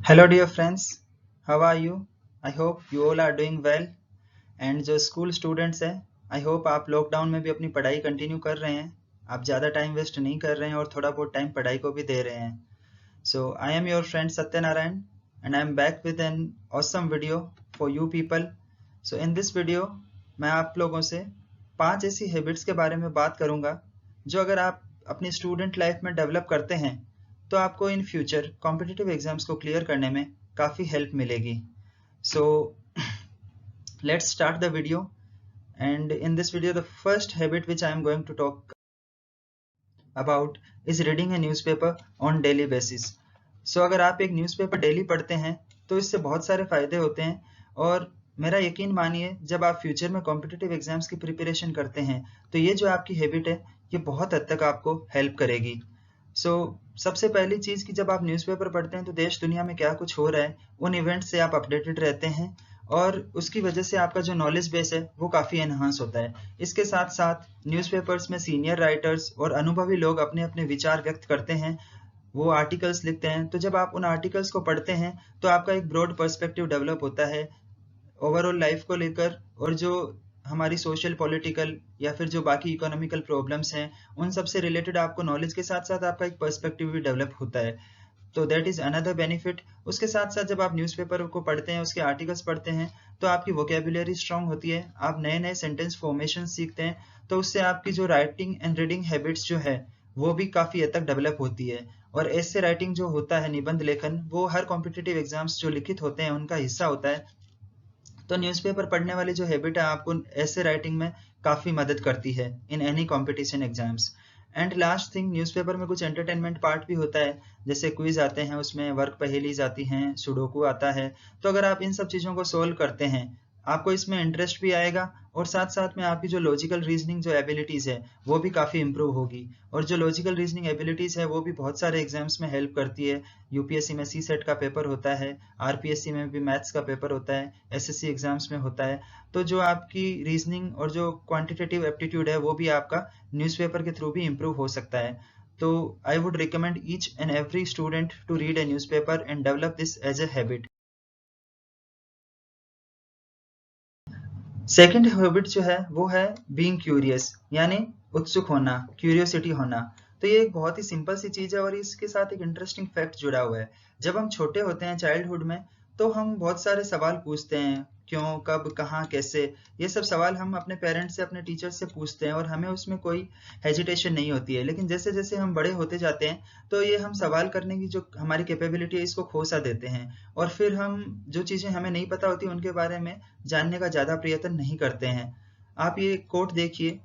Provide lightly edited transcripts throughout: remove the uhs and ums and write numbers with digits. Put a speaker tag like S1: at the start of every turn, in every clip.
S1: Hello dear friends, how are you? I hope you all are doing well. And जो school students हैं, I hope आप lockdown में भी अपनी पढ़ाई कंटिन्यू कर रहे हैं। आप ज़्यादा टाइम वेस्ट नहीं कर रहे हैं और थोड़ा बहुत टाइम पढ़ाई को भी दे रहे हैं। So I am your friend Satyanarayana and I am back with an awesome video for you people. So in this video मैं आप लोगों से 5 ऐसी हैबिट्स के बारे में बात करूंगा जो अगर आप अपनी स्टूडेंट लाइफ में डेवलप करते हैं तो आपको इन फ्यूचर कॉम्पिटिटिव एग्जाम्स को क्लियर करने में काफ़ी हेल्प मिलेगी। सो let's start the video. And in this video the first habit which I am going to talk about is reading a newspaper on daily basis. So अगर आप एक newspaper daily पढ़ते हैं तो इससे बहुत सारे फायदे होते हैं और मेरा यकीन मानिए जब आप फ्यूचर में कॉम्पिटिटिव एग्जाम्स की प्रिपरेशन करते हैं तो ये जो आपकी हैबिट है ये बहुत हद तक आपको हेल्प करेगी। सबसे पहली चीज़ कि जब आप न्यूज़पेपर पढ़ते हैं तो देश दुनिया में क्या कुछ हो रहा है उन इवेंट से आप अपडेटेड रहते हैं और उसकी वजह से आपका जो नॉलेज बेस है वो काफ़ी एनहांस होता है। इसके साथ साथ न्यूज़पेपर्स में सीनियर राइटर्स और अनुभवी लोग अपने अपने विचार व्यक्त करते हैं, वो आर्टिकल्स लिखते हैं। तो जब आप उन आर्टिकल्स को पढ़ते हैं तो आपका एक ब्रॉड पर्सपेक्टिव डेवलप होता है ओवरऑल लाइफ को लेकर, और जो हमारी सोशल पॉलिटिकल या फिर जो बाकी इकोनॉमिकल प्रॉब्लम्स हैं उन सब से रिलेटेड आपको नॉलेज के साथ साथ आपका एक पर्सपेक्टिव भी डेवलप होता है। तो दैट इज अनदर बेनिफिट। उसके साथ साथ जब आप न्यूज़पेपर को पढ़ते हैं, उसके आर्टिकल्स पढ़ते हैं तो आपकी वोकेबुलरी स्ट्रांग होती है, आप नए नए सेंटेंस फॉर्मेशन सीखते हैं। तो उससे आपकी जो राइटिंग एंड रीडिंग हैबिट्स जो है वो भी काफ़ी हद तक डेवलप होती है। और ऐसे राइटिंग जो होता है, निबंध लेखन, वो हर कॉम्पिटिटिव एग्जाम्स जो लिखित होते हैं उनका हिस्सा होता है। तो न्यूज़पेपर पढ़ने वाली जो हैबिट है आपको ऐसे राइटिंग में काफ़ी मदद करती है in any competition exams. And last thing, newspaper में कुछ एंटरटेनमेंट पार्ट भी होता है, जैसे क्विज आते हैं, उसमें वर्क पहेलीज आती हैं, सुडोकू आता है। तो अगर आप इन सब चीज़ों को सोल्व करते हैं आपको इसमें इंटरेस्ट भी आएगा और साथ साथ में आपकी जो लॉजिकल रीजनिंग जो एबिलिटीज़ है वो भी काफ़ी इंप्रूव होगी। और जो लॉजिकल रीजनिंग एबिलिटीज़ है वो भी बहुत सारे एग्जाम्स में हेल्प करती है। यूपीएससी में सी सेट का पेपर होता है, आरपीएससी में भी मैथ्स का पेपर होता है, एसएससी एग्जाम्स में होता है। तो जो आपकी रीजनिंग और जो क्वांटिटेटिव एप्टीट्यूड है वो भी आपका न्यूज़पेपर के थ्रू भी इम्प्रूव हो सकता है। तो I would recommend each and every student to read a newspaper and develop this as a habit. Second habit जो है वो है बीइंग क्यूरियस, यानी उत्सुक होना, क्यूरियोसिटी होना। तो ये एक बहुत ही सिंपल सी चीज़ है और इसके साथ एक इंटरेस्टिंग फैक्ट जुड़ा हुआ है। जब हम छोटे होते हैं चाइल्डहुड में तो हम बहुत सारे सवाल पूछते हैं, क्यों, कब, कहाँ, कैसे। ये सब सवाल हम अपने पेरेंट्स से, अपने टीचर से पूछते हैं और हमें उसमें कोई हेजिटेशन नहीं होती है। लेकिन जैसे जैसे हम बड़े होते जाते हैं तो ये हम सवाल करने की जो हमारी कैपेबिलिटी है इसको खो सा देते हैं और फिर हम जो चीज़ें हमें नहीं पता होती उनके बारे में जानने का ज़्यादा प्रयत्न नहीं करते हैं। आप ये कोट देखिए,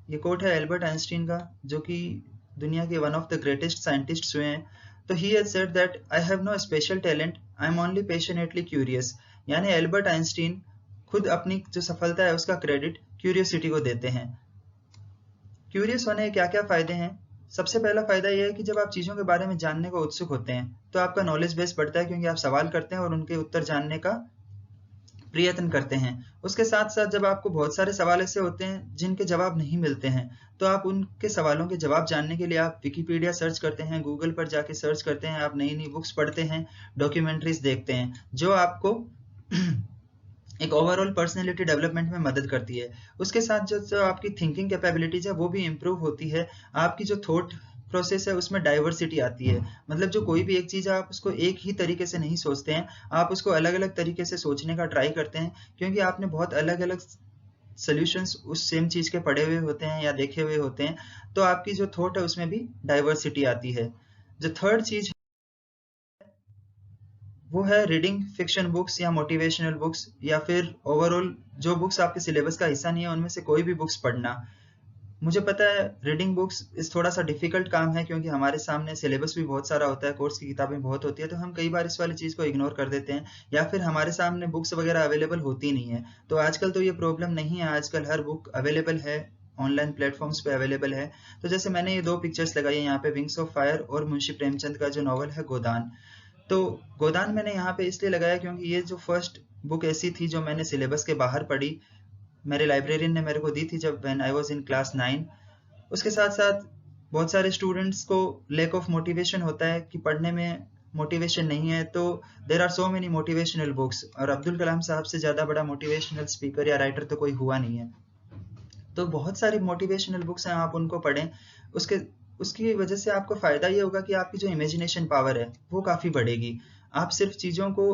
S1: ये कोट है एल्बर्ट आइंस्टीन का, जो कि दुनिया के one of the greatest scientists हुए हैं। तो he has said that I have no special talent, I am only passionately curious. यानी एल्बर्ट आइंस्टीन खुद अपनी जो सफलता है उसका क्रेडिट क्यूरियोसिटी को देते हैं। क्यूरियस होने के क्या क्या फायदे हैं? सबसे पहला फायदा यह है कि जब आप चीज़ों के बारे में जानने को उत्सुक होते हैं तो आपका नॉलेज बेस बढ़ता है, क्योंकि आप सवाल करते हैं और उनके उत्तर जानने का प्रयत्न करते हैं। उसके साथ साथ जब आपको बहुत सारे सवाल ऐसे होते हैं जिनके जवाब नहीं मिलते हैं तो आप उनके सवालों के जवाब जानने के लिए आप विकिपीडिया सर्च करते हैं, गूगल पर जाके सर्च करते हैं, आप नई नई बुक्स पढ़ते हैं, डॉक्यूमेंट्रीज देखते हैं, जो आपको एक ओवरऑल पर्सनैलिटी डेवलपमेंट में मदद करती है। उसके साथ जो आपकी थिंकिंग कैपेबिलिटीज है वो भी इम्प्रूव होती है। आपकी जो थॉट प्रोसेस है उसमें डाइवर्सिटी आती है, मतलब जो कोई भी एक चीज़ है आप उसको एक ही तरीके से नहीं सोचते हैं, आप उसको अलग अलग तरीके से सोचने का ट्राई करते हैं, क्योंकि आपने बहुत अलग अलग सोल्यूशंस उस सेम चीज़ के पढ़े हुए होते हैं या देखे हुए होते हैं। तो आपकी जो थॉट है उसमें भी डाइवर्सिटी आती है। जो थर्ड चीज़ वो है रीडिंग फिक्शन बुक्स या मोटिवेशनल बुक्स, या फिर ओवरऑल जो बुक्स आपके सिलेबस का हिस्सा नहीं है उनमें से कोई भी बुक्स पढ़ना। मुझे पता है रीडिंग बुक्स इस थोड़ा सा डिफिकल्ट काम है, क्योंकि हमारे सामने सिलेबस भी बहुत सारा होता है, कोर्स की किताबें बहुत होती है, तो हम कई बार इस वाली चीज़ को इग्नोर कर देते हैं या फिर हमारे सामने बुक्स वगैरह अवेलेबल होती नहीं है। तो आजकल तो ये प्रॉब्लम नहीं है, आजकल हर बुक अवेलेबल है, ऑनलाइन प्लेटफॉर्म्स पे अवेलेबल है। तो जैसे मैंने ये दो पिक्चर्स लगाई है यहाँ पे, विंग्स ऑफ फायर और मुंशी प्रेमचंद का जो नॉवल है गोदान। तो गोदान मैंने यहाँ पे इसलिए लगाया क्योंकि ये जो फर्स्ट बुक ऐसी थी जो मैंने सिलेबस के बाहर पढ़ी, मेरे लाइब्रेरियन ने मेरे को दी थी जब when I was in class 9। उसके साथ साथ बहुत सारे स्टूडेंट्स को लैक ऑफ मोटिवेशन होता है कि पढ़ने में मोटिवेशन नहीं है, तो there are so many motivational books, और अब्दुल कलाम साहब से ज़्यादा बड़ा मोटिवेशनल स्पीकर या राइटर तो कोई हुआ नहीं है। तो बहुत सारी मोटिवेशनल बुक्स हैं, आप उनको पढ़ें। उसके उसकी वजह से आपको फ़ायदा ये होगा कि आपकी जो इमेजिनेशन पावर है वो काफ़ी बढ़ेगी। आप सिर्फ चीज़ों को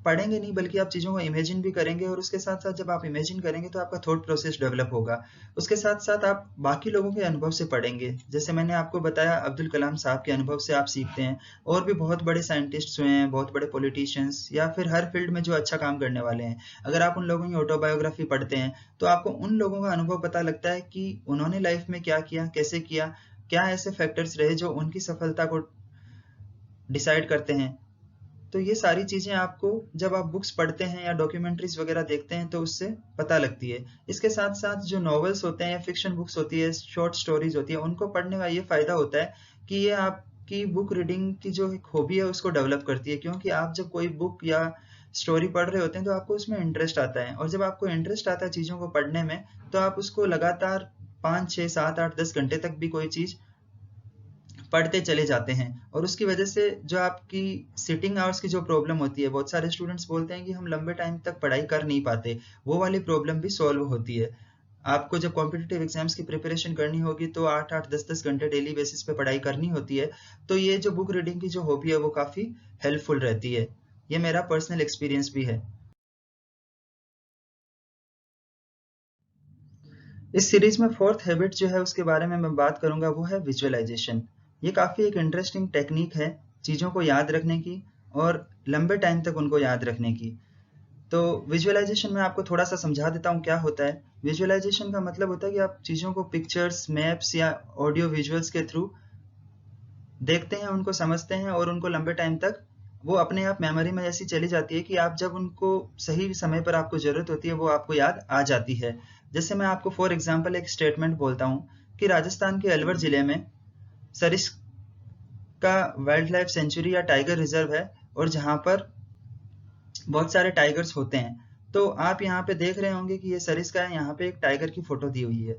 S1: पढ़ेंगे नहीं, बल्कि आप चीज़ों को इमेजिन भी करेंगे, और उसके साथ साथ जब आप इमेजिन करेंगे तो आपका थॉट प्रोसेस डेवलप होगा। उसके साथ साथ आप बाकी लोगों के अनुभव से पढ़ेंगे। जैसे मैंने आपको बताया, अब्दुल कलाम साहब के अनुभव से आप सीखते हैं, और भी बहुत बड़े साइंटिस्ट्स हुए हैं, बहुत बड़े पॉलिटिशियंस, या फिर हर फील्ड में जो अच्छा काम करने वाले हैं। अगर आप उन लोगों की ऑटोबायोग्राफी पढ़ते हैं तो आपको उन लोगों का अनुभव पता लगता है कि उन्होंने लाइफ में क्या किया, कैसे किया, क्या ऐसे फैक्टर्स रहे जो उनकी सफलता को डिसाइड करते हैं। तो ये सारी चीज़ें आपको जब आप बुक्स पढ़ते हैं या डॉक्यूमेंट्रीज वगैरह देखते हैं तो उससे पता लगती है। इसके साथ साथ जो नॉवेल्स होते हैं या फिक्शन बुक्स होती है, शॉर्ट स्टोरीज होती है, उनको पढ़ने का ये फ़ायदा होता है कि ये आपकी बुक रीडिंग की जो एक हॉबी है उसको डेवलप करती है, क्योंकि आप जब कोई बुक या स्टोरी पढ़ रहे होते हैं तो आपको उसमें इंटरेस्ट आता है, और जब आपको इंटरेस्ट आता है चीज़ों को पढ़ने में तो आप उसको लगातार 5, 6, 7, 8, 10 घंटे तक भी कोई चीज़ पढ़ते चले जाते हैं। और उसकी वजह से जो आपकी सिटिंग आवर्स की जो प्रॉब्लम होती है, बहुत सारे स्टूडेंट्स बोलते हैं कि हम लंबे टाइम तक पढ़ाई कर नहीं पाते, वो वाली प्रॉब्लम भी सॉल्व होती है। आपको जब कॉम्पिटिटिव एग्जाम्स की प्रिपरेशन करनी होगी तो 8-8, 10-10 घंटे डेली बेसिस पे पढ़ाई करनी होती है। तो ये जो बुक रीडिंग की जो हॉबी है वो काफ़ी हेल्पफुल रहती है। ये मेरा पर्सनल एक्सपीरियंस भी है। इस सीरीज में फोर्थ हैबिट जो है उसके बारे में मैं बात करूंगा, वो है विजुअलाइजेशन। ये काफ़ी एक इंटरेस्टिंग टेक्निक है चीज़ों को याद रखने की और लंबे टाइम तक उनको याद रखने की। तो विजुअलाइजेशन में आपको थोड़ा सा समझा देता हूँ क्या होता है। विजुअलाइजेशन का मतलब होता है कि आप चीज़ों को पिक्चर्स, मैप्स या ऑडियो विजुअल्स के थ्रू देखते हैं, उनको समझते हैं, और उनको लंबे टाइम तक वो अपने आप मेमोरी में ऐसी चली जाती है कि आप जब उनको सही समय पर आपको ज़रूरत होती है वो आपको याद आ जाती है। जैसे मैं आपको फॉर एग्जांपल एक स्टेटमेंट बोलता हूँ कि राजस्थान के अलवर ज़िले में सरिस्का वाइल्ड लाइफ सेंचुरी या टाइगर रिजर्व है, और जहाँ पर बहुत सारे टाइगर्स होते हैं। तो आप यहाँ पे देख रहे होंगे कि ये सरिस्का है, यहाँ पे एक टाइगर की फोटो दी हुई है।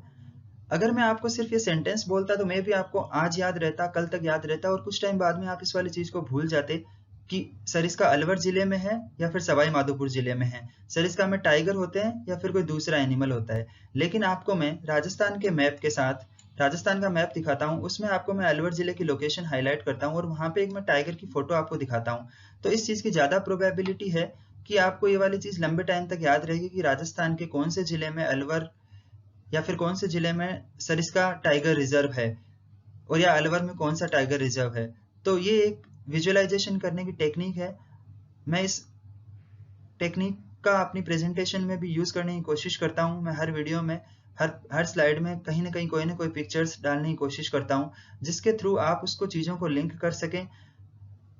S1: अगर मैं आपको सिर्फ ये सेंटेंस बोलता तो मे भी आपको आज याद रहता, कल तक याद रहता, और कुछ टाइम बाद में आप इस वाली चीज को भूल जाते कि सरिस्का अलवर जिले में है या फिर सवाई माधोपुर जिले में है, सरिस्का में टाइगर होते हैं या फिर कोई दूसरा एनिमल होता है। लेकिन आपको मैं राजस्थान के मैप के साथ राजस्थान का मैप दिखाता हूँ, उसमें आपको मैं अलवर जिले की लोकेशन हाईलाइट करता हूँ और वहां पे एक मैं टाइगर की फोटो आपको दिखाता हूँ। तो इस चीज की ज्यादा प्रोबेबिलिटी है कि आपको ये वाली चीज लंबे टाइम तक याद रहेगी कि राजस्थान के कौन से जिले में अलवर या फिर कौन से जिले में सरिस्का टाइगर रिजर्व है, और या अलवर में कौन सा टाइगर रिजर्व है। तो ये एक विजुअलाइजेशन करने की टेक्निक है। मैं इस टेक्निक का अपनी प्रेजेंटेशन में भी यूज करने की कोशिश करता हूँ। मैं हर वीडियो में हर स्लाइड में कहीं ना कहीं कोई ना कोई पिक्चर्स डालने की कोशिश करता हूँ, जिसके थ्रू आप उसको चीज़ों को लिंक कर सकें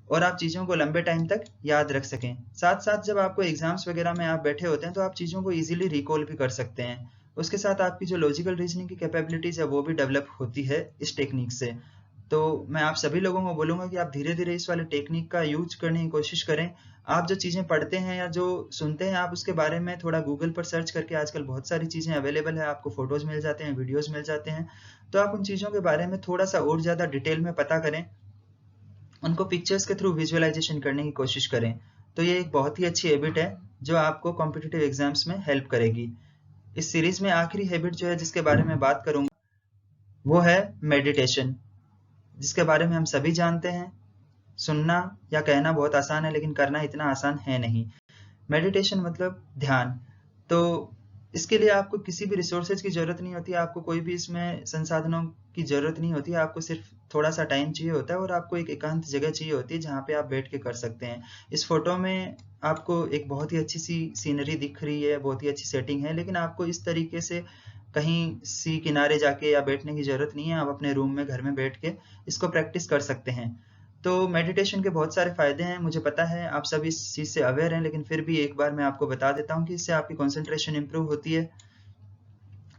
S1: और आप चीज़ों को लंबे टाइम तक याद रख सकें। साथ साथ जब आपको एग्जाम्स वगैरह में आप बैठे होते हैं तो आप चीज़ों को इजीली रिकॉल भी कर सकते हैं। उसके साथ आपकी जो लॉजिकल रीजनिंग की कैपेबिलिटीज़ है वो भी डेवलप होती है इस टेक्निक से। तो मैं आप सभी लोगों को बोलूँगा कि आप धीरे धीरे इस वाले टेक्निक का यूज करने की कोशिश करें। आप जो चीज़ें पढ़ते हैं या जो सुनते हैं, आप उसके बारे में थोड़ा गूगल पर सर्च करके, आजकल बहुत सारी चीज़ें अवेलेबल है, आपको फोटोज़ मिल जाते हैं, वीडियोज़ मिल जाते हैं, तो आप उन चीज़ों के बारे में थोड़ा सा और ज़्यादा डिटेल में पता करें, उनको पिक्चर्स के थ्रू विजुअलाइजेशन करने की कोशिश करें। तो ये एक बहुत ही अच्छी हैबिट है जो आपको कॉम्पिटिटिव एग्जाम्स में हेल्प करेगी। इस सीरीज में आखिरी हैबिट जो है जिसके बारे में बात करूंगा वो है मेडिटेशन, जिसके बारे में हम सभी जानते हैं। सुनना या कहना बहुत आसान है, लेकिन करना इतना आसान है नहीं। मेडिटेशन मतलब ध्यान। तो इसके लिए आपको किसी भी रिसोर्सेज की जरूरत नहीं होती, आपको कोई भी इसमें संसाधनों की जरूरत नहीं होती, आपको सिर्फ थोड़ा सा टाइम चाहिए होता है और आपको एक एकांत जगह चाहिए होती है जहाँ पे आप बैठ के कर सकते हैं। इस फोटो में आपको एक बहुत ही अच्छी सी सीनरी दिख रही है, बहुत ही अच्छी सेटिंग है, लेकिन आपको इस तरीके से कहीं सी किनारे जाके या बैठने की जरूरत नहीं है। आप अपने रूम में, घर में बैठ के इसको प्रैक्टिस कर सकते हैं। तो मेडिटेशन के बहुत सारे फायदे हैं, मुझे पता है आप सब इस चीज़ से अवेयर हैं, लेकिन फिर भी एक बार मैं आपको बता देता हूँ कि इससे आपकी कंसंट्रेशन इंप्रूव होती है,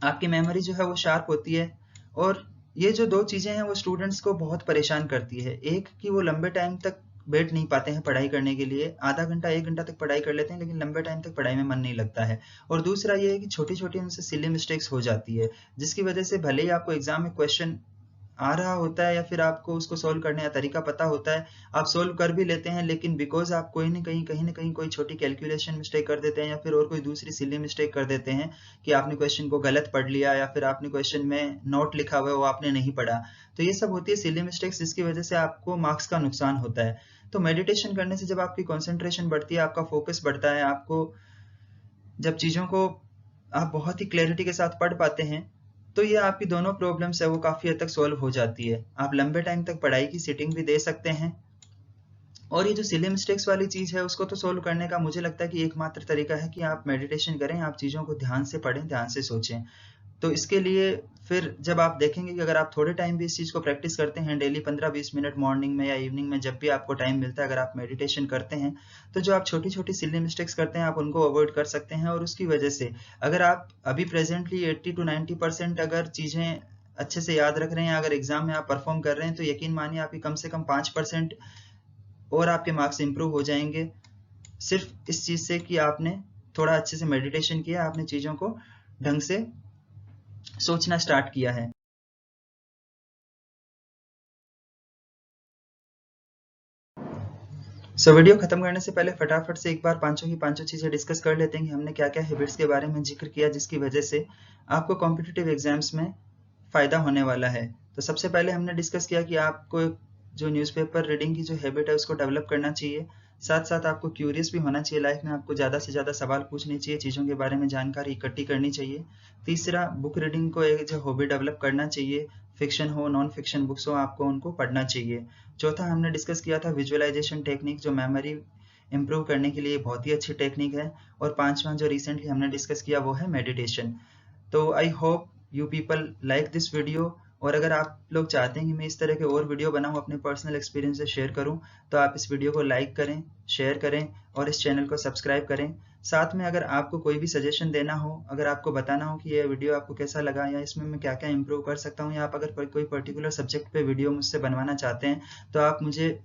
S1: आपकी मेमोरी जो है वो शार्प होती है। और ये जो दो चीज़ें हैं वो स्टूडेंट्स को बहुत परेशान करती है। एक कि वो लंबे टाइम तक बैठ नहीं पाते हैं पढ़ाई करने के लिए, आधा घंटा 1 घंटा तक पढ़ाई कर लेते हैं लेकिन लंबे टाइम तक पढ़ाई में मन नहीं लगता है। और दूसरा ये है कि छोटी छोटी उनसे सिली मिस्टेक्स हो जाती है, जिसकी वजह से भले ही आपको एग्जाम में क्वेश्चन आ रहा होता है या फिर आपको उसको सोल्व करने का तरीका पता होता है, आप सोल्व कर भी लेते हैं, लेकिन बिकॉज आप कोई ना कहीं ना कहीं कोई छोटी कैलकुलेशन मिस्टेक कर देते हैं या फिर और कोई दूसरी सिली मिस्टेक कर देते हैं कि आपने क्वेश्चन को गलत पढ़ लिया या फिर आपने क्वेश्चन में नोट लिखा हुआ है वो आपने नहीं पढ़ा, तो ये सब होती है सिली मिस्टेक्स, जिसकी वजह से आपको मार्क्स का नुकसान होता है। तो मेडिटेशन करने से जब आपकी कॉन्सेंट्रेशन बढ़ती है, आपका फोकस बढ़ता है, आपको जब चीज़ों को आप बहुत ही क्लैरिटी के साथ पढ़ पाते हैं, तो ये आपकी दोनों प्रॉब्लम्स है वो काफ़ी हद तक सॉल्व हो जाती है। आप लंबे टाइम तक पढ़ाई की सीटिंग भी दे सकते हैं। और ये जो सिली मिस्टेक्स वाली चीज़ है उसको तो सोल्व करने का मुझे लगता है कि एकमात्र तरीका है कि आप मेडिटेशन करें, आप चीज़ों को ध्यान से पढ़ें, ध्यान से सोचें। तो इसके लिए फिर जब आप देखेंगे कि अगर आप थोड़े टाइम भी इस चीज़ को प्रैक्टिस करते हैं, डेली 15-20 मिनट मॉर्निंग में या इवनिंग में जब भी आपको टाइम मिलता है, अगर आप मेडिटेशन करते हैं, तो जो आप छोटी छोटी सिली मिस्टेक्स करते हैं आप उनको अवॉइड कर सकते हैं। और उसकी वजह से अगर आप अभी प्रेजेंटली 80 to 90% अगर चीज़ें अच्छे से याद रख रहे हैं, अगर एग्जाम में आप परफॉर्म कर रहे हैं, तो यकीन मानिए आपकी कम से कम 5% और आपके मार्क्स इंप्रूव हो जाएंगे, सिर्फ इस चीज़ से कि आपने थोड़ा अच्छे से मेडिटेशन किया, आपने चीज़ों को ढंग से सोचना स्टार्ट किया है। वीडियो खत्म करने से पहले फटाफट से एक बार पांचों की पांचों चीजें डिस्कस कर लेते हैं कि हमने क्या क्या हैबिट्स के बारे में जिक्र किया जिसकी वजह से आपको कॉम्पिटिटिव एग्जाम्स में फायदा होने वाला है। तो सबसे पहले हमने डिस्कस किया कि आपको जो न्यूज़पेपर रीडिंग की जो हैबिट है उसको डेवलप करना चाहिए, साथ साथ आपको क्यूरियस भी होना चाहिए लाइफ में, आपको ज़्यादा से ज़्यादा सवाल पूछने चाहिए, चीज़ों के बारे में जानकारी इकट्ठी करनी चाहिए। तीसरा, बुक रीडिंग को एक जो हॉबी डेवलप करना चाहिए, फिक्शन हो नॉन फिक्शन बुक्स हो आपको उनको पढ़ना चाहिए। चौथा हमने डिस्कस किया था विजुअलाइजेशन टेक्निक, जो मेमोरी इंप्रूव करने के लिए बहुत ही अच्छी टेक्निक है। और पांचवा जो रिसेंटली हमने डिस्कस किया वो है मेडिटेशन। तो I hope you people like this video, और अगर आप लोग चाहते हैं कि मैं इस तरह के और वीडियो बनाऊं, अपने पर्सनल एक्सपीरियंस से शेयर करूं, तो आप इस वीडियो को लाइक करें, शेयर करें और इस चैनल को सब्सक्राइब करें। साथ में अगर आपको कोई भी सजेशन देना हो, अगर आपको बताना हो कि ये वीडियो आपको कैसा लगा या इसमें मैं क्या क्या इंप्रूव कर सकता हूँ, या आप अगर कोई पर्टिकुलर सब्जेक्ट पे वीडियो मुझसे बनवाना चाहते हैं, तो आप मुझे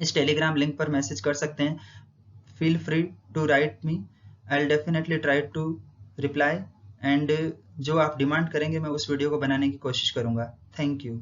S1: इस टेलीग्राम लिंक पर मैसेज कर सकते हैं। Feel free to write me, I will definitely try to reply, and जो आप डिमांड करेंगे मैं उस वीडियो को बनाने की कोशिश करूंगा। Thank you.